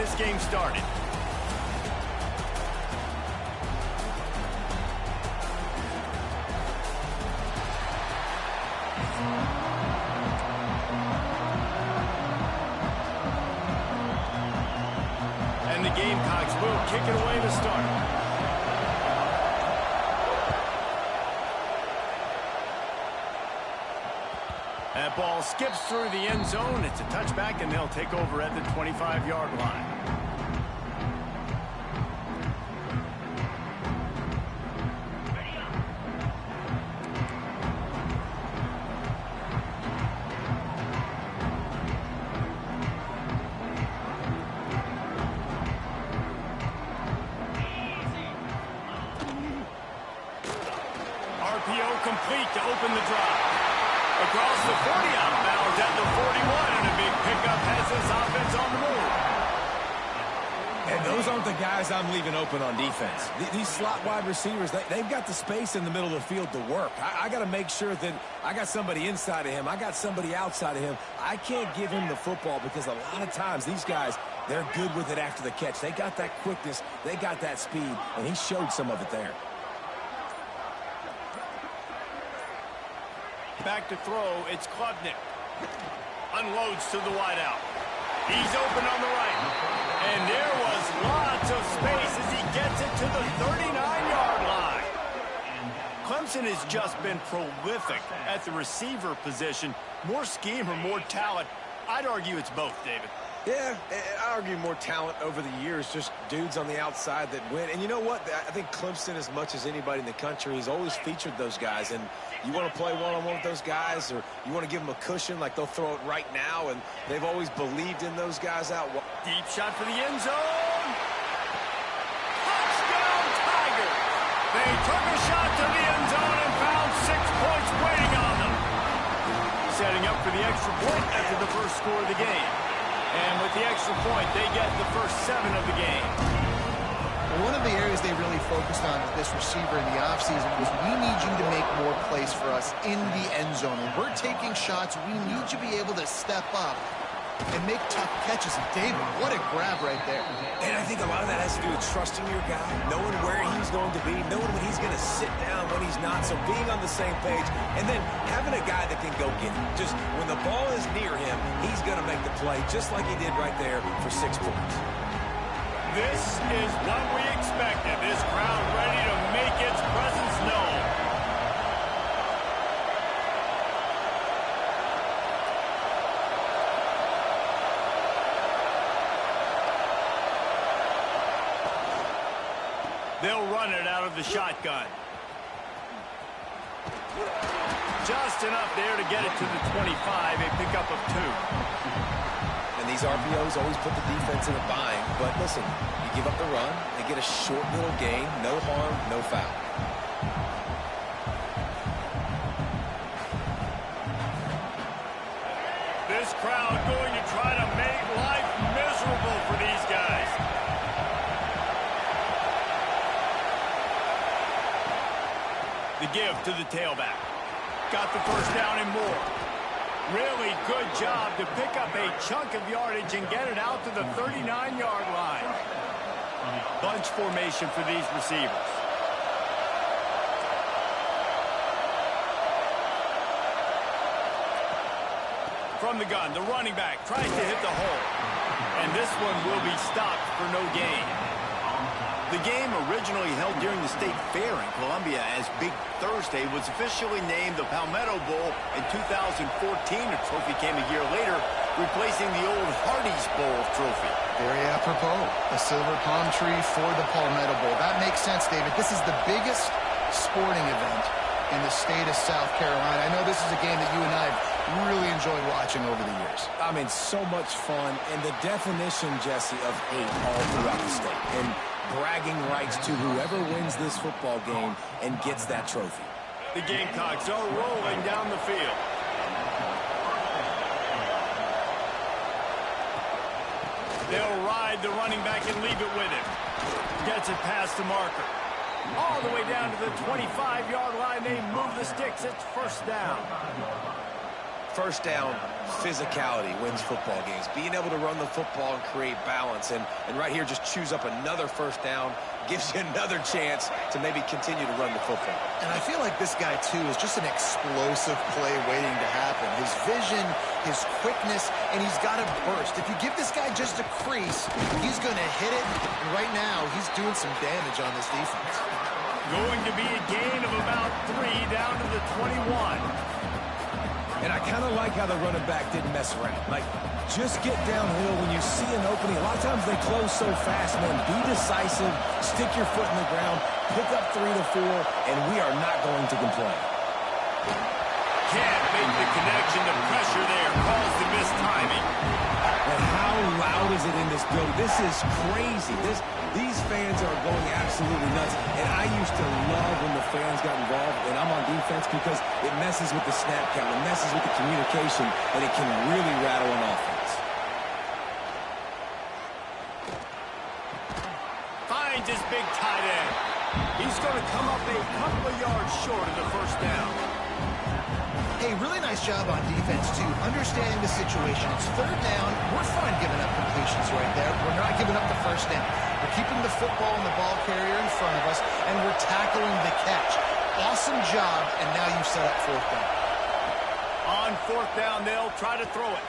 this game started. And the Gamecocks will kick it away to start. That ball skips through the end zone. It's a touchback, and they'll take over at the 25-yard line. RPO complete to open the drive. Across the 40, out of bounds at the 41, and a big pickup has this offense on the move. And those aren't the guys I'm leaving open on defense. These slot wide receivers, they've got the space in the middle of the field to work. I got to make sure that I got somebody inside of him. I got somebody outside of him. I can't give him the football because a lot of times these guys, they're good with it after the catch. They got that quickness. They got that speed, and he showed some of it there. Back to throw, it's Klubnik. Unloads to the wideout. He's open on the right. And there was lots of space as he gets it to the 39-yard line. Clemson has just been prolific at the receiver position. More scheme or more talent? I'd argue it's both, David. Yeah, I argue more talent over the years, just dudes on the outside that win. And you know what? I think Clemson, as much as anybody in the country, has always featured those guys. And you want to play one-on-one with those guys, or you want to give them a cushion, like they'll throw it right now, and they've always believed in those guys out. Deep shot for the end zone. Touchdown, Tigers! They took a shot to the end zone and found 6 points waiting on them. Setting up for the extra point after the first score of the game. And with the extra point, they get the first 7 of the game. One of the areas they really focused on with this receiver in the offseason was we need you to make more plays for us in the end zone. When we're taking shots, we need you to be able to step up and make tough catches. And David, what a grab right there. And I think a lot of that has to do with trusting your guy, knowing where he's going to be, knowing when he's going to sit down, when he's not. So being on the same page, and then having a guy that can go get it. Just when the ball is near him, he's going to make the play, just like he did right there for 6 points. This is what we expected. This crowd ready to make its presence known. They'll run it out of the shotgun. Just enough there to get it to the 25, a pickup of 2. And these RPOs always put the defense in a bind. But listen, you give up the run, they get a short little gain, no harm, no foul. This crowd going to try to make life miserable for these guys. The give to the tailback. Got the first down and more. Really good job to pick up a chunk of yardage and get it out to the 39-yard line. Bunch formation for these receivers. From the gun, the running back tries to hit the hole. And this one will be stopped for no gain. The game, originally held during the State Fair in Columbia as Big Thursday, was officially named the Palmetto Bowl in 2014. A trophy came a year later, replacing the old Hardee's Bowl trophy. Very apropos. A silver palm tree for the Palmetto Bowl. That makes sense, David. This is the biggest sporting event in the state of South Carolina. I know this is a game that you and I have really enjoyed watching over the years. I mean, so much fun, and the definition, Jesse, of hate all throughout the state. And bragging rights to whoever wins this football game and gets that trophy. The Gamecocks are rolling down the field. They'll ride the running back and leave it with him. Gets it past the marker. All the way down to the 25-yard line. They move the sticks. It's first down. First down, physicality wins football games. Being able to run the football and create balance. And right here, just choose up another first down. Gives you another chance to maybe continue to run the football. And I feel like this guy, too, is just an explosive play waiting to happen. His vision, his quickness, and he's got a burst. If you give this guy just a crease, he's going to hit it. And right now, he's doing some damage on this defense. Going to be a gain of about 3 down to the 21. And I kind of like how the running back didn't mess around. Like, just get downhill when you see an opening. A lot of times they close so fast, man. Be decisive, stick your foot in the ground, pick up 3 to 4, and we are not going to complain. Can't make the connection. The pressure there caused the missed timing. And how loud is it in this building? This is crazy. These fans are going absolutely nuts. And I used to love when the fans got involved, and I'm on defense, because it messes with the snap count, it messes with the communication, and it can really rattle an offense. Finds his big tight end. He's going to come up a couple of yards short of the first down. Hey, really nice job on defense, too. Understanding the situation. It's third down. We're fine giving up completions right there. We're not giving up the first down. We're keeping the football and the ball carrier in front of us, and we're tackling the catch. Awesome job, and now you've set up fourth down. On fourth down, they'll try to throw it.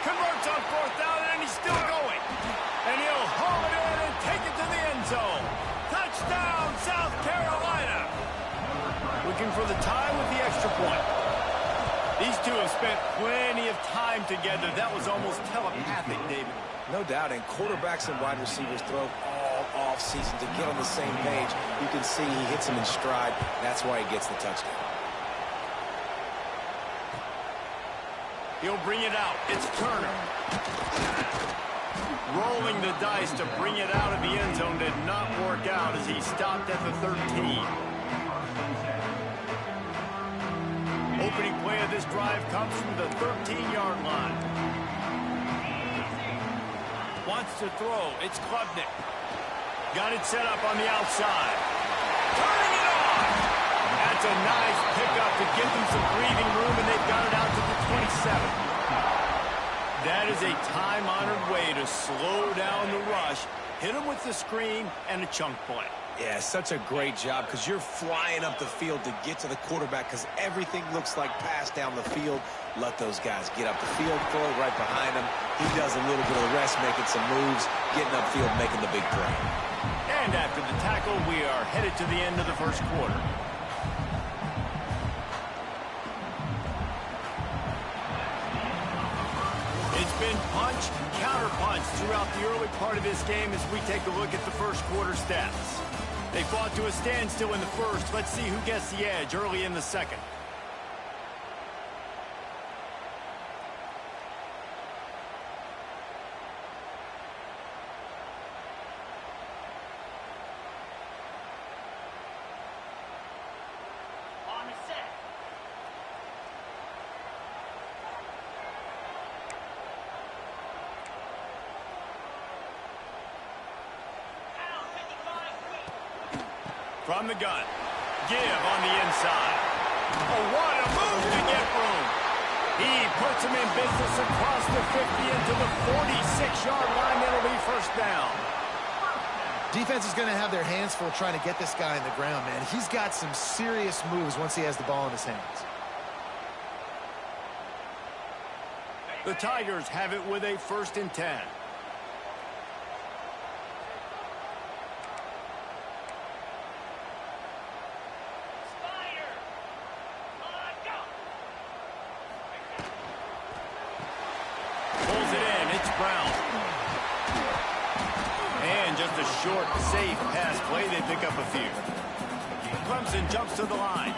Converts on fourth down, and he's still going. And he'll haul it in and take it to the end zone. Touchdown, South Carolina. Looking for the tie with the extra point. These two have spent plenty of time together. That was almost telepathic, David. No doubt, and quarterbacks and wide receivers throw all off-season to get on the same page. You can see he hits them in stride. That's why he gets the touchdown. He'll bring it out. It's Turner. Rolling the dice to bring it out of the end zone did not work out as he stopped at the 13. Opening play of this drive comes from the 13-yard line. Wants to throw. It's Klubnik. Got it set up on the outside. Turning it on. That's a nice pickup to give them some breathing room, and they've got it out to the 27. That is a time-honored way to slow down the rush, hit them with the screen, and a chunk play. Yeah, such a great job, because you're flying up the field to get to the quarterback, because everything looks like pass down the field. Let those guys get up the field, throw it right behind him. He does a little bit of the rest, making some moves, getting upfield, making the big play. And after the tackle, we are headed to the end of the first quarter. It's been punch, counter-punch throughout the early part of this game as we take a look at the first quarter stats. They fought to a standstill in the first. Let's see who gets the edge early in the second. From the gun. Give on the inside. Oh, what a move to get room. He puts him in business across the 50 into the 46-yard line. That'll be first down. Defense is going to have their hands full trying to get this guy in the ground, man. He's got some serious moves once he has the ball in his hands. The Tigers have it with a 1st and 10. Short, safe pass play. They pick up a few. Clemson jumps to the line.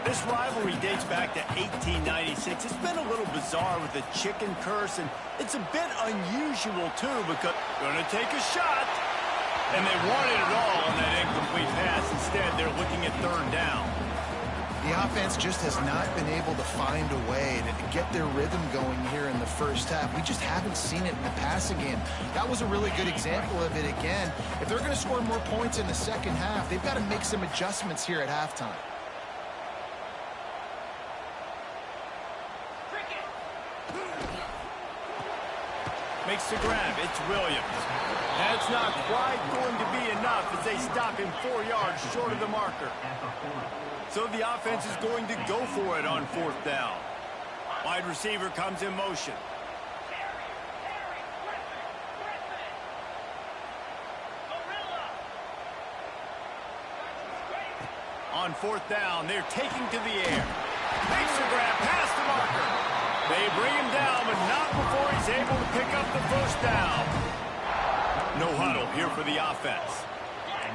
This rivalry dates back to 1896. It's been a little bizarre with the chicken curse, and it's a bit unusual, too, because they're going to take a shot, and they wanted it all on that incomplete pass. Instead, they're looking at third down. The offense just has not been able to find a way to get their rhythm going here in the first half. We just haven't seen it in the passing game. That was a really good example of it again. If they're going to score more points in the second half, they've got to make some adjustments here at halftime. Cricket. Makes the grab. It's Williams. That's not quite going to be enough as they stop him 4 yards short of the marker. So the offense is going to go for it on 4th down. Wide receiver comes in motion. On 4th down, they're taking to the air. Makes the grab past the marker. They bring him down, but not before he's able to pick up the 1st down. No huddle here for the offense.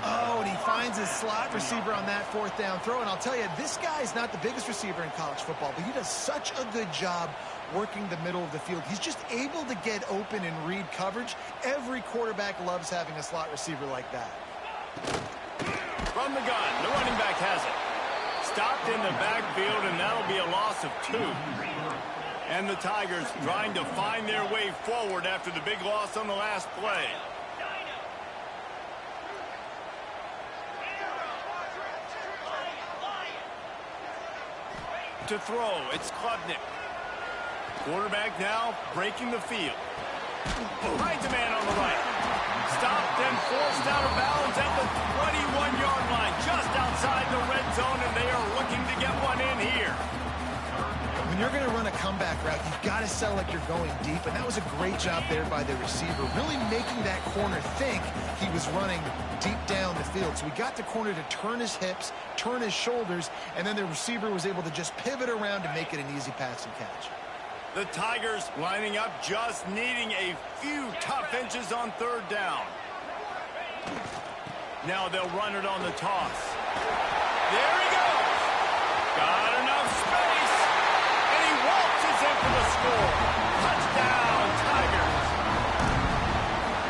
Oh, and he finds his slot receiver on that 4th down throw. And I'll tell you, this guy's not the biggest receiver in college football, but he does such a good job working the middle of the field. He's just able to get open and read coverage. Every quarterback loves having a slot receiver like that. From the gun, the running back has it. Stopped in the backfield, and that'll be a loss of 2. And the Tigers trying to find their way forward after the big loss on the last play. To throw, it's Klubnik. Quarterback now breaking the field. Finds a man on the right. Stopped and forced out of bounds at the 21-yard line, just outside the red zone, and they are looking to get one in here. When you're going to run a comeback route, you've got to sell like you're going deep, and that was a great job there by the receiver, really making that corner think he was running deep down the field. So we got the corner to turn his hips, turn his shoulders, and then the receiver was able to just pivot around to make it an easy pass and catch. The Tigers lining up, just needing a few tough inches on 3rd down. Now they'll run it on the toss. There he goes. Got enough space. And he waltzes in for the score. Touchdown, Tigers.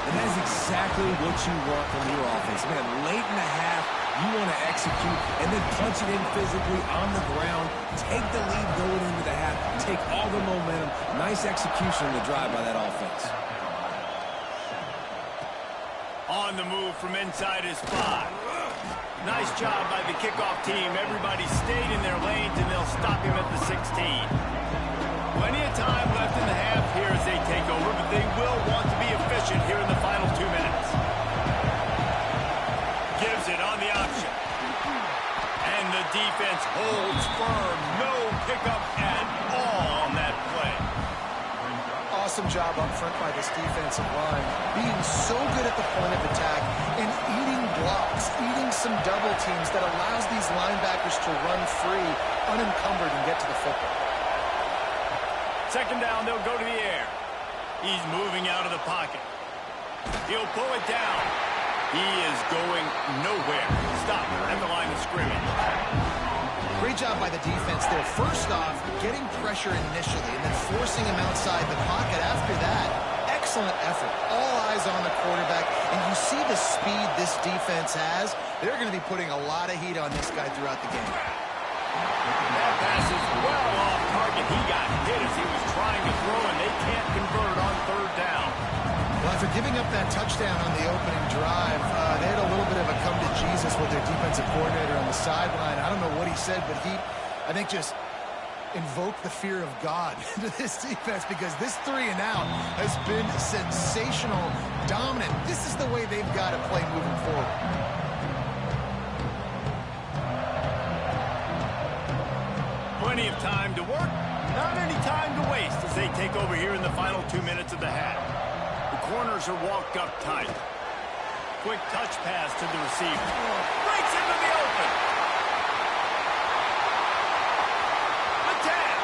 And that is exactly what you want from your offense. Man, late in the half, you want to execute and then punch it in physically on the ground. Take the lead going into the half. Take all the momentum. Nice execution on the drive by that offense. On the move from inside his 5. Nice job by the kickoff team. Everybody stayed in their lanes, and they'll stop him at the 16. Plenty of time left in the half here as they take over, but they will want to be efficient here in the final 2 minutes. Gives it on the option. And the defense holds firm. No pickup at all on that play. Awesome job up front by this defensive line, being so good at the point of attack and eating blocks, eating some double teams that allows these linebackers to run free, unencumbered, and get to the football. 2nd down, they'll go to the air. He's moving out of the pocket. He'll pull it down. He is going nowhere. Stop at the line of scrimmage. Great job by the defense there. First off, getting pressure initially and then forcing him outside the pocket. After that, excellent effort. All eyes on the quarterback. And you see the speed this defense has. They're going to be putting a lot of heat on this guy throughout the game. That pass is well off target. He got hit as he was trying to throw, and they can't convert on 3rd down. Well, after giving up that touchdown on the opening drive, they had a little bit of a come to Jesus with their defensive coordinator on the sideline. I don't know what he said, but he, I think, just invoked the fear of God into this defense, because this 3 and out has been sensational, dominant. This is the way they've got to play moving forward. Plenty of time to work, not any time to waste as they take over here in the final 2 minutes of the half. Corners are walked up tight. Quick touch pass to the receiver. Breaks into the open. The tap.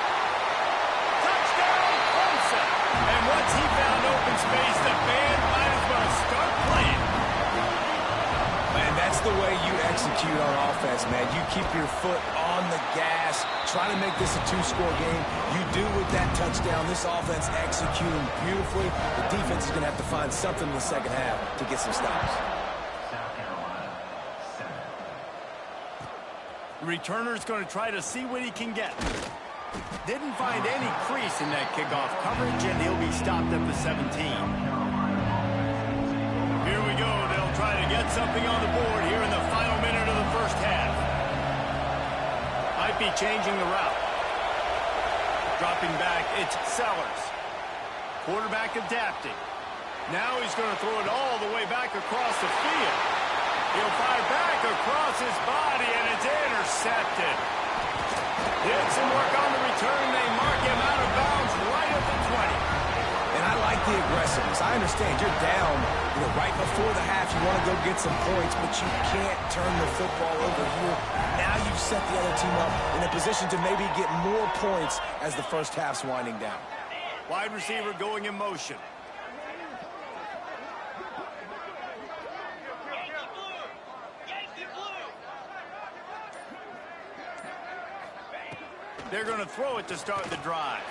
Touchdown, Clemson. And once he found open space, the band might as well start playing. Man, that's the way you execute on offense, man. You keep your foot on the gas. Try to make this a 2-score game. You do with that touchdown. This offense executing beautifully. The defense is going to have to find something in the second half to get some stops. The returner's going to try to see what he can get. Didn't find any crease in that kickoff coverage, and he'll be stopped at the 17. Here we go. They'll try to get something on the board here in the final minute of the 1st half. Might be changing the route. Dropping back, it's Sellers. Quarterback adapting. Now he's going to throw it all the way back across the field. He'll fire back across his body, and it's intercepted. Did some work on the return. They mark him out of bounds right at the 20. And I like the aggressiveness. I understand you're down, right before the half. You want to go get some points, but you can't turn the football over here. Now you've set the other team up in a position to maybe get more points as the first half's winding down. Wide receiver going in motion. They're going to throw it to start the drive.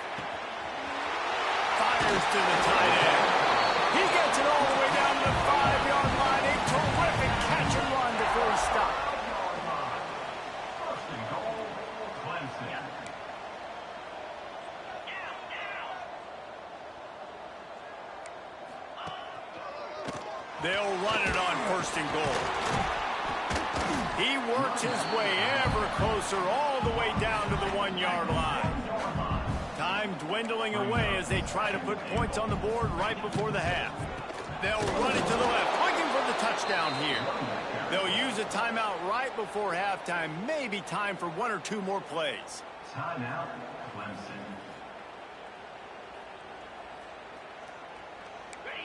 Fires to the tight end. He gets it all the way down to the 5-yard line. A terrific catch and run before he stopped. They'll run it on first and goal. He works his way ever closer all the way down to the 1-yard line. Time dwindling away as they try to put points on the board right before the half. They'll run it to the left, looking for the touchdown here. They'll use a timeout right before halftime. Maybe time for 1 or 2 more plays. Timeout, Clemson.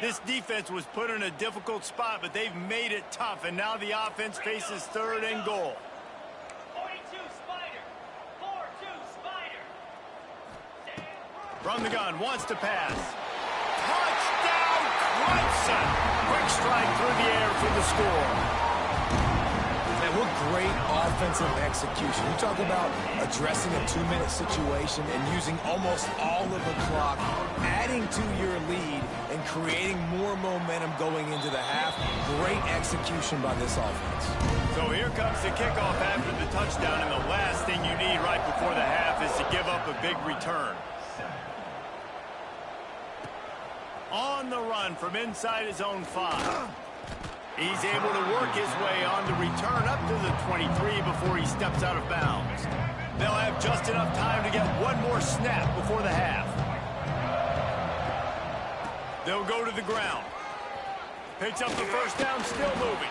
This defense was put in a difficult spot, but they've made it tough, and now the offense faces 3rd and goal. 42 Spider. 4-2 Spider. From the gun, wants to pass. Touchdown, Clemson! Quick strike through the air for the score. Man, what great offensive execution. You talk about addressing a 2-minute situation and using almost all of the clock, adding to your lead, and creating more momentum going into the half. Great execution by this offense. So here comes the kickoff after the touchdown, and the last thing you need right before the half is to give up a big return. On the run from inside his own 5. He's able to work his way on the return up to the 23 before he steps out of bounds. They'll have just enough time to get one more snap before the half. They'll go to the ground. Picks up the first down, still moving.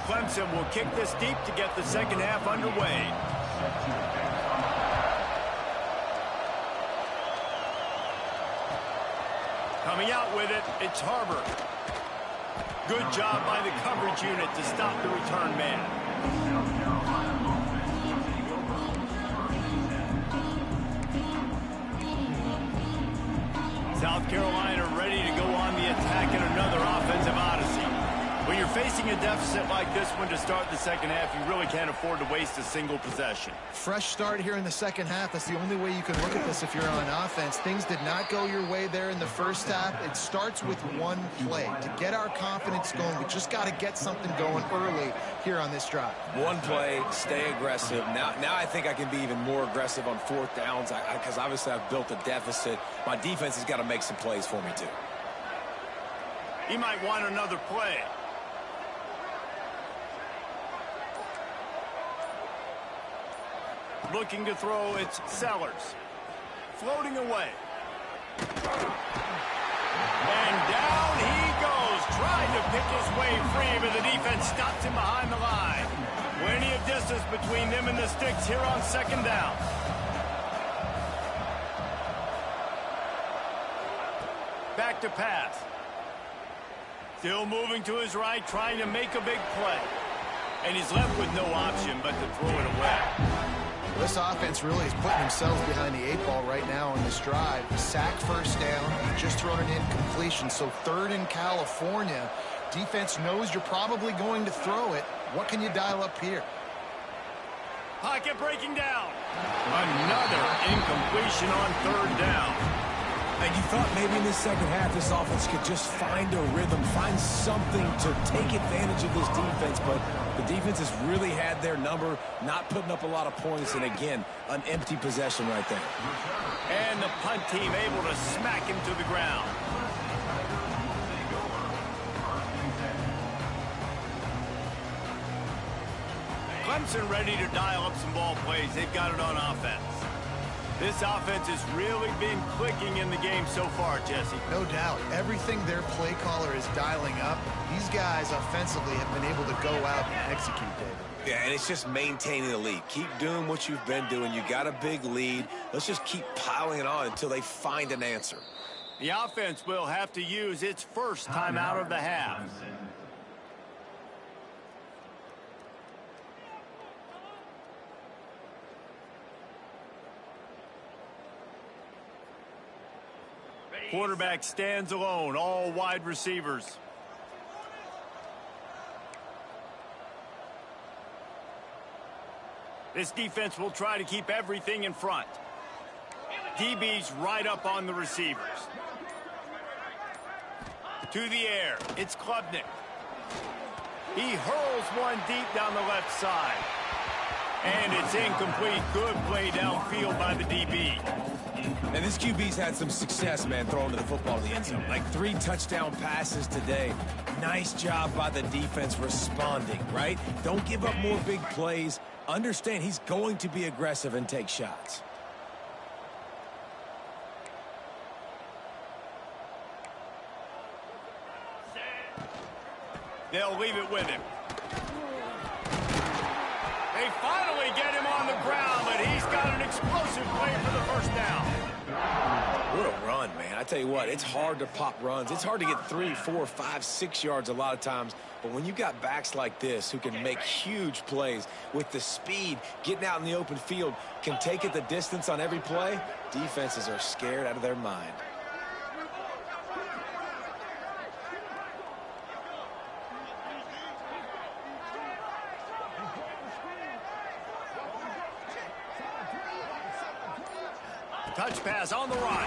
Clemson will kick this deep to get the second half underway. Coming out with it, it's Harbor. Good job by the coverage unit to stop the return man. South Carolina ready to go on the attack in another offensive odyssey. When you're facing a deficit like this one to start the second half, you really can't afford to waste a single possession. Fresh start here in the second half. That's the only way you can look at this if you're on offense. Things did not go your way there in the first half. It starts with one play. To get our confidence going, we just got to get something going early here on this drive. One play, stay aggressive. Now I think I can be even more aggressive on 4th downs because obviously I've built a deficit. My defense has got to make some plays for me too. He might want another play. Looking to throw, it's Sellers. Floating away. And down he goes, trying to pick his way free, but the defense stops him behind the line. Plenty of distance between them and the sticks here on second down. Back to pass. Still moving to his right, trying to make a big play. And he's left with no option but to throw it away. This offense really is putting themselves behind the 8 ball right now on this drive. Sack first down, just thrown an incompletion, so 3rd in California. Defense knows you're probably going to throw it. What can you dial up here? Pocket breaking down. Another incompletion on 3rd down. And you thought maybe in the second half this offense could just find a rhythm, find something to take advantage of this defense, but the defense has really had their number, not putting up a lot of points, and again, an empty possession right there. And the punt team able to smack him to the ground. Clemson ready to dial up some ball plays. They've got it on offense. This offense has really been clicking in the game so far, Jesse. No doubt. Everything their play caller is dialing up, these guys offensively have been able to go out and execute, David. Yeah, and it's just maintaining the lead. Keep doing what you've been doing. You got a big lead. Let's just keep piling it on until they find an answer. The offense will have to use its first time out of the half. Quarterback stands alone, all wide receivers. This defense will try to keep everything in front. DB's right up on the receivers. To the air, it's Klubnik. He hurls one deep down the left side. And it's incomplete. Good play downfield by the DB. And this QB's had some success, man, throwing to the football in the end zone. Like 3 touchdown passes today. Nice job by the defense responding, right? Don't give up more big plays. Understand he's going to be aggressive and take shots. They'll leave it with him. They finally get him on the ground, but he's got an explosive play for the first down. What a run, man. I tell you what, it's hard to pop runs. It's hard to get 3, 4, 5, 6 yards a lot of times. But when you got backs like this who can make huge plays with the speed, getting out in the open field, can take it the distance on every play, defenses are scared out of their mind. Touch pass on the run.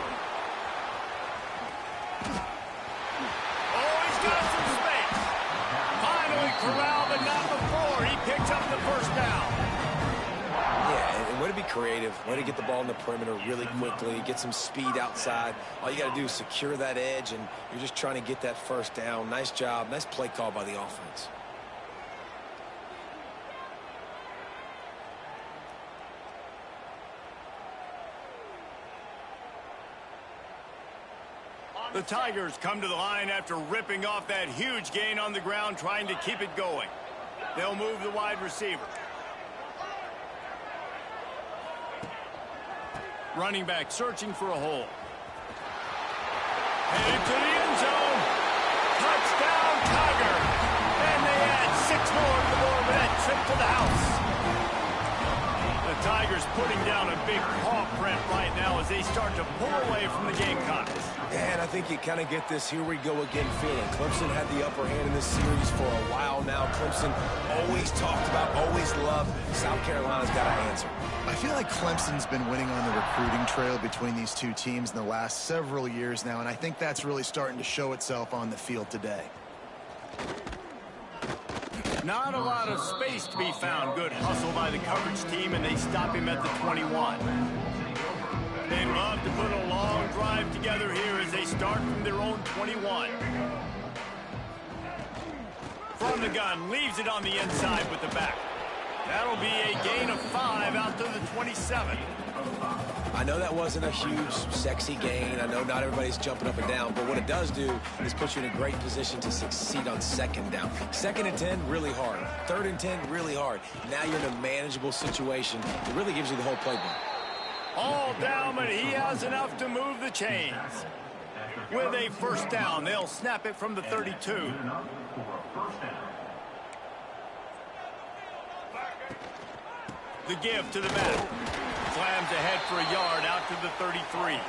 Oh, he's got some space. Finally corralled, but not before. He picks up the first down. Yeah, and way to be creative, way to get the ball in the perimeter really quickly, get some speed outside. All you got to do is secure that edge, and you're just trying to get that first down. Nice job. Nice play call by the offense. The Tigers come to the line after ripping off that huge gain on the ground, trying to keep it going. They'll move the wide receiver. Running back searching for a hole. Headed to the end zone. Touchdown, Tiger. And they add 6 more to the board with that trip to the house. The Tigers putting down a big paw print right now as they start to pull away from the Gamecocks. And I think you kind of get this here we go again feeling. Clemson had the upper hand in this series for a while now. Clemson always talked about, always loved. South Carolina's got to answer. I feel like Clemson's been winning on the recruiting trail between these two teams in the last several years now, and I think that's really starting to show itself on the field today. Not a lot of space to be found. Good hustle by the coverage team, and they stop him at the 21. They love to put a long drive together here as they start from their own 21. From the gun, leaves it on the inside with the back. That'll be a gain of 5 out to the 27. I know that wasn't a huge, sexy gain. I know not everybody's jumping up and down, but what it does do is put you in a great position to succeed on 2nd down. 2nd and 10, really hard. 3rd and 10, really hard. Now you're in a manageable situation. It really gives you the whole playbook. All down, but he has enough to move the chains. With a first down, they'll snap it from the 32. The give to the back. Slams ahead for a yard out to the 33.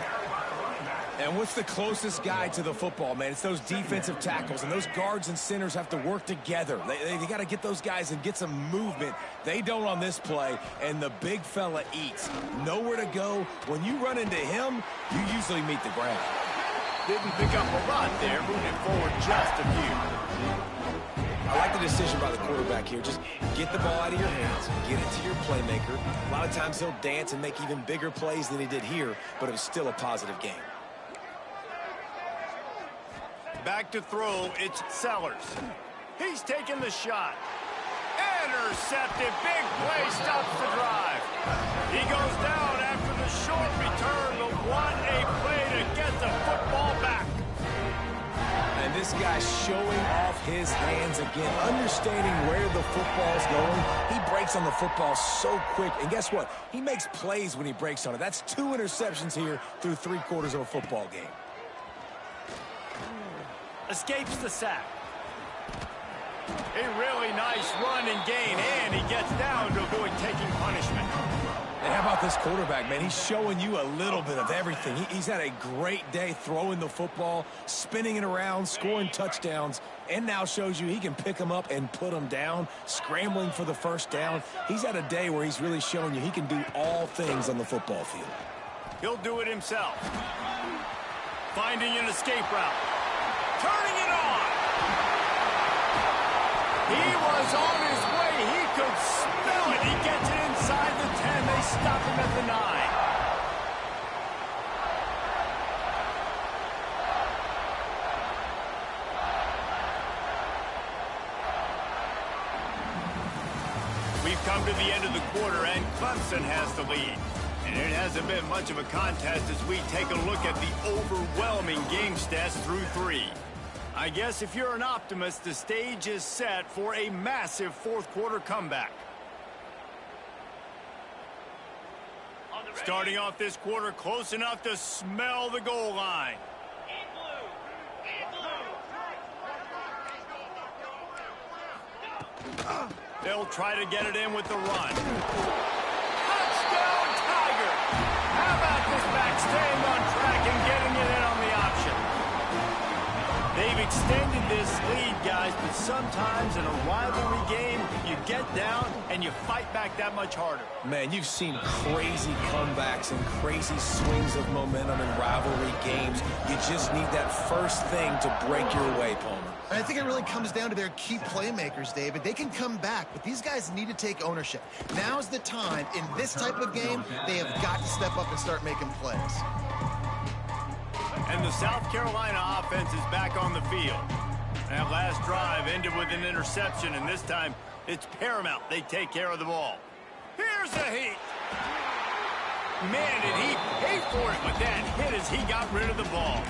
And what's the closest guy to the football, man? It's those defensive tackles, and those guards and centers have to work together. They got to get those guys and get some movement. They don't on this play, and the big fella eats. Nowhere to go. When you run into him, you usually meet the ground. Didn't pick up a lot there, moving forward just a few. I like the decision by the quarterback here. Just get the ball out of your hands, get it to your playmaker. A lot of times he'll dance and make even bigger plays than he did here, but it was still a positive game. Back to throw, it's Sellers. He's taking the shot. Intercepted. Big play stops the drive. He goes down after the short return. But what a play to get the football back. And this guy's showing off his hands again, understanding where the football's going. He breaks on the football so quick. And guess what? He makes plays when he breaks on it. That's 2 interceptions here through 3/4 of a football game. Escapes the sack. A really nice run and gain, and he gets down to avoid taking punishment. And how about this quarterback, man? He's showing you a little bit of everything. He's had a great day throwing the football, spinning it around, scoring touchdowns, and now shows you he can pick them up and put them down, scrambling for the first down. He's had a day where he's really showing you he can do all things on the football field. He'll do it himself. Finding an escape route. Turning it on. He was on his way. He could smell it. He gets it inside the 10. They stop him at the 9. We've come to the end of the quarter, and Clemson has the lead. And it hasn't been much of a contest as we take a look at the overwhelming game stats through 3. I guess if you're an optimist, the stage is set for a massive fourth-quarter comeback. Starting off this quarter close enough to smell the goal line. They'll try to get it in with the run. Touchdown, Tiger! How about this back staying on track and getting it in on the option? They've extended this lead, guys, but sometimes in a rivalry game, you get down and you fight back that much harder. Man, you've seen crazy comebacks and crazy swings of momentum in rivalry games. You just need that first thing to break your way, Palmer. And I think it really comes down to their key playmakers, David. They can come back, but these guys need to take ownership. Now's the time. In this type of game, they have got to step up and start making plays. And the South Carolina offense is back on the field. That last drive ended with an interception, and this time it's paramount they take care of the ball. Here's a heat. Man, did he pay for it with that hit as he got rid of the ball.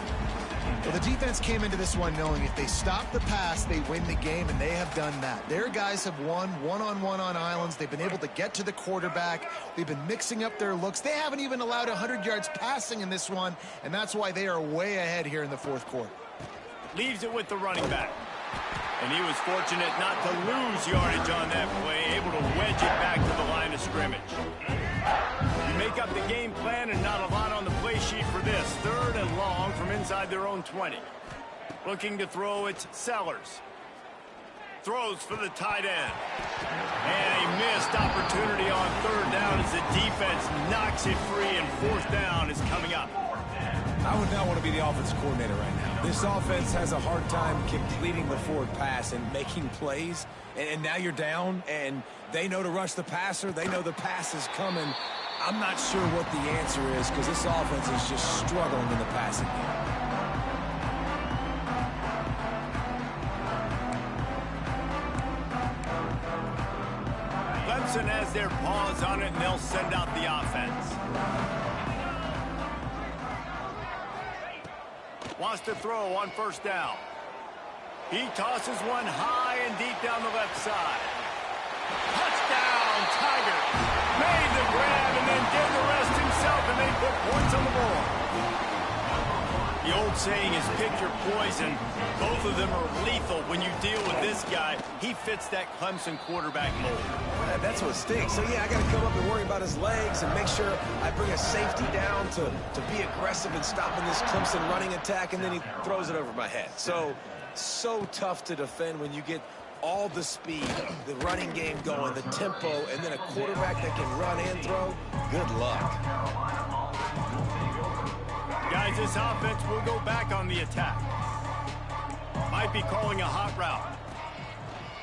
Well, the defense came into this one knowing if they stop the pass, they win the game, and they have done that. Their guys have won one-on-one on islands. They've been able to get to the quarterback. They've been mixing up their looks. They haven't even allowed 100 yards passing in this one, and that's why they are way ahead here in the fourth quarter. Leaves it with the running back. And he was fortunate not to lose yardage on that play, able to wedge it back to the line of scrimmage. You make up the game plan and not a lot on the play sheet for this. 3rd and long from inside their own 20. Looking to throw, it's Sellers. Throws for the tight end. And a missed opportunity on 3rd down as the defense knocks it free, and 4th down is coming up. I would not want to be the offensive coordinator right now. This offense has a hard time completing the forward pass and making plays. And now you're down, and they know to rush the passer. They know the pass is coming. I'm not sure what the answer is because this offense is just struggling in the passing game. Clemson has their paws on it, and they'll send out the offense. Wants to throw on 1st down. He tosses one high and deep down the left side. Touchdown, Tiger. Made the grab and then did the rest himself, and they put points on the board. The old saying is pick your poison. Both of them are lethal when you deal with this guy. He fits that Clemson quarterback mold. That's what stinks. So, yeah, I got to come up and worry about his legs and make sure I bring a safety down to be aggressive in stopping this Clemson running attack, and then he throws it over my head. So tough to defend when you get all the speed, the running game going, the tempo, and then a quarterback that can run and throw. Good luck. Guys, this offense will go back on the attack. Might be calling a hot route.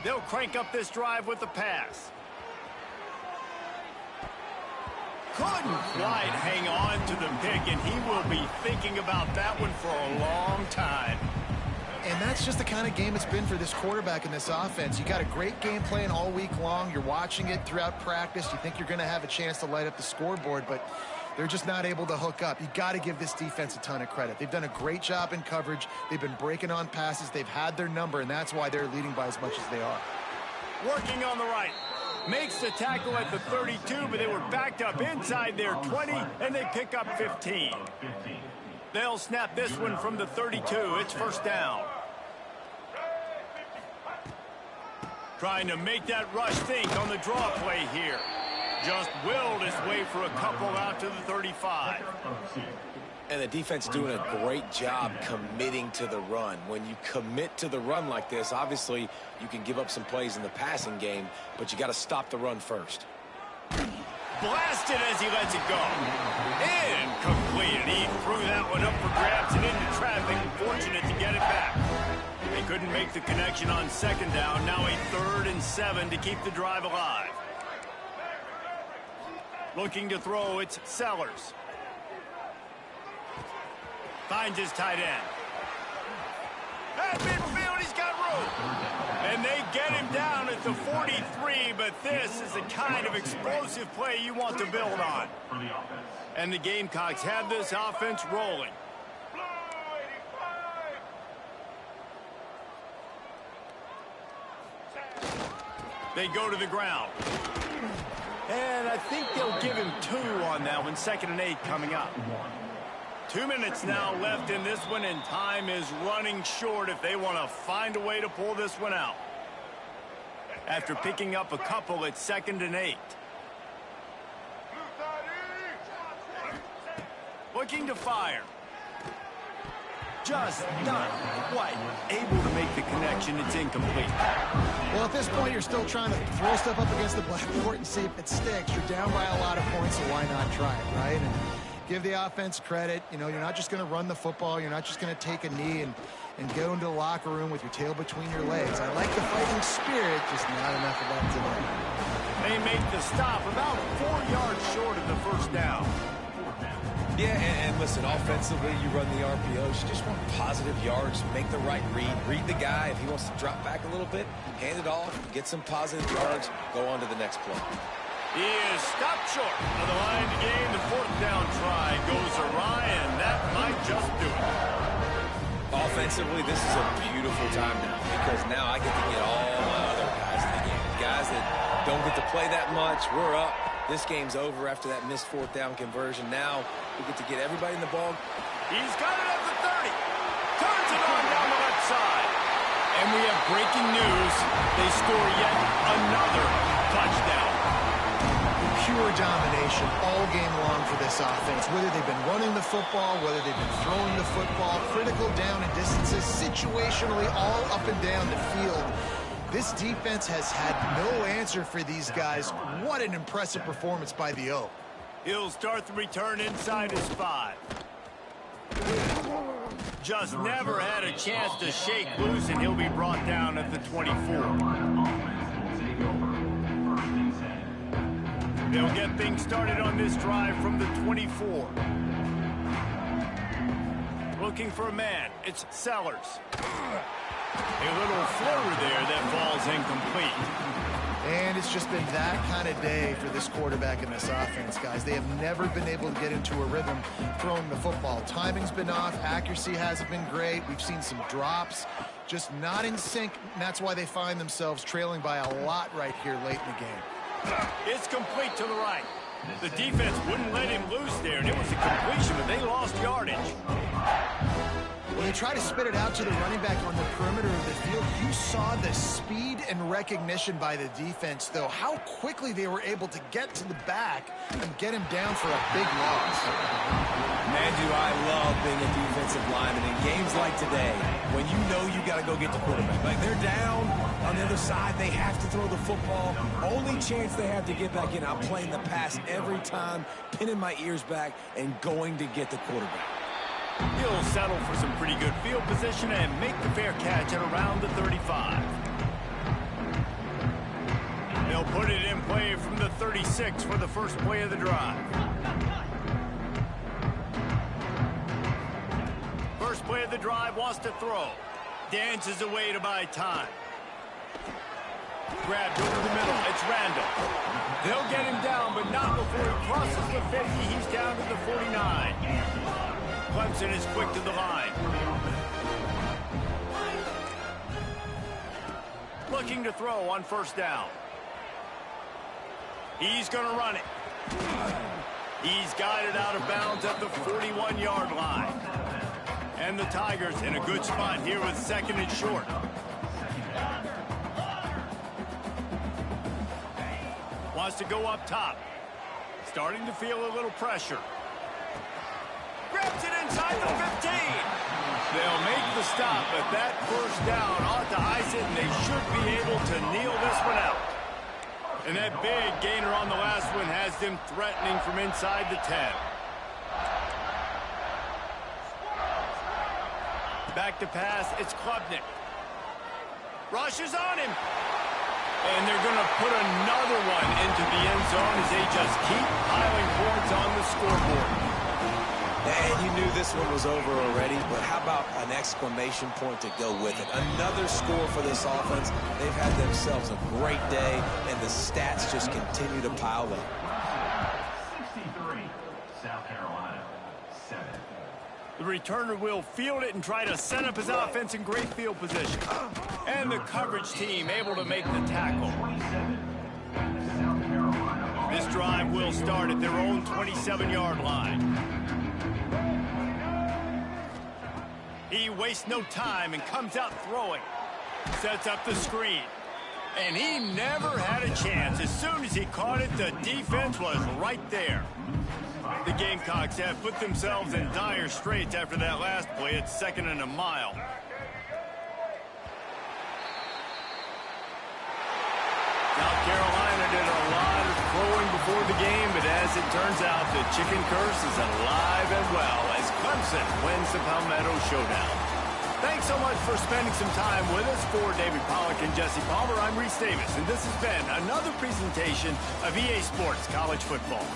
They'll crank up this drive with the pass. Couldn't quite hang on to the pick, and he will be thinking about that one for a long time. And that's just the kind of game it's been for this quarterback in this offense. You got a great game plan all week long. You're watching it throughout practice. You think you're going to have a chance to light up the scoreboard, but they're just not able to hook up. You got to give this defense a ton of credit. They've done a great job in coverage. They've been breaking on passes. They've had their number, and that's why they're leading by as much as they are. Working on the right. Makes the tackle at the 32, but they were backed up inside their 20, and they pick up 15. They'll snap this one from the 32. It's first down. Trying to make that rush think on the draw play here. Just willed his way for a couple out to the 35. And the defense doing a great job committing to the run. When you commit to the run like this, obviously you can give up some plays in the passing game, but you got to stop the run first. Blasted as he lets it go. Incomplete. And he threw that one up for grabs and into traffic. Fortunate to get it back. They couldn't make the connection on second down. Now a 3rd and 7 to keep the drive alive. Looking to throw, it's Sellers. Finds his tight end. At midfield, he's got room. And they get him down at the 43, but this is the kind of explosive play you want to build on. And the Gamecocks have this offense rolling. They go to the ground. And I think they'll give him 2 on that one. 2nd and 8 coming up. 2 minutes now left in this one, and time is running short if they want to find a way to pull this one out. After picking up a couple at 2nd and 8. Looking to fire. Just not quite able to make the connection. It's incomplete. Well, at this point, you're still trying to throw stuff up against the blackboard and see if it sticks. You're down by a lot of points, so why not try it, right? And give the offense credit. You know, you're not just going to run the football. You're not just going to take a knee and go into the locker room with your tail between your legs. I like the fighting spirit, just not enough of that today. They make the stop about 4 yards short of the first down. Yeah, and listen, offensively, you run the RPOs. You just want positive yards, make the right read the guy. If he wants to drop back a little bit, hand it off, get some positive yards, go on to the next play. He is stopped short of the line to gain. The 4th down try goes awry, and that might just do it. Offensively, this is a beautiful time now because now I get to get all my other guys in the game. Guys that don't get to play that much, we're up. This game's over after that missed 4th down conversion. Now we get to get everybody in the ball. He's got it at the 30. Turns it on down the left side. And we have breaking news. They score yet another touchdown. Pure domination all game long for this offense. Whether they've been running the football, whether they've been throwing the football, critical down and distances, situationally all up and down the field. This defense has had no answer for these guys. What an impressive performance by the O. He'll start the return inside his 5. Just never had a chance to shake loose, and he'll be brought down at the 24. They'll get things started on this drive from the 24. Looking for a man. It's Sellers. A little floater there that falls incomplete. And it's just been that kind of day for this quarterback in this offense, guys. They have never been able to get into a rhythm throwing the football. Timing's been off. Accuracy hasn't been great. We've seen some drops. Just not in sync, and that's why they find themselves trailing by a lot right here late in the game. It's complete to the right. The defense wouldn't let him loose there, and it was a completion, but they lost yardage. When they try to spit it out to the running back on the perimeter of the field, you saw the speed and recognition by the defense, though. How quickly they were able to get to the back and get him down for a big loss. Man, do I love being a defensive lineman in games like today when you know you got to go get the quarterback. Like, they're down on the other side. They have to throw the football. Only chance they have to get back in. I'm playing the pass every time, pinning my ears back and going to get the quarterback. He'll settle for some pretty good field position and make the fair catch at around the 35. They'll put it in play from the 36 for the first play of the drive. First play of the drive wants to throw. dances away to buy time. Grabbed over the middle. It's Randall. They'll get him down, but not before he crosses the 50. He's down to the 49. Clemson is quick to the line. Looking to throw on first down. He's going to run it. He's got it out of bounds at the 41-yard line. And the Tigers in a good spot here with second and short. Wants to go up top. Starting to feel a little pressure. Grabs it inside the 15. They'll make the stop, but that first down ought to ice it, and they should be able to kneel this one out. And that big gainer on the last one has them threatening from inside the 10. Back to pass, it's Klubnik. Rushes on him. And they're going to put another one into the end zone as they just keep piling points on the scoreboard. And you knew this one was over already, but how about an exclamation point to go with it? Another score for this offense. They've had themselves a great day, and the stats just continue to pile up. 63, South Carolina, 7. The returner will field it and try to set up his offense in great field position. And the coverage team able to make the tackle. This drive will start at their own 27-yard line. He wastes no time and comes out throwing. Sets up the screen. And he never had a chance. As soon as he caught it, the defense was right there. The Gamecocks have put themselves in dire straits after that last play. It's second and a mile. South Carolina did a lot of throwing before the game, but as it turns out, the chicken curse is alive and well as Clemson wins the Palmetto Showdown. Thanks so much for spending some time with us. For David Pollack and Jesse Palmer, I'm Reese Davis, and this has been another presentation of EA Sports College Football.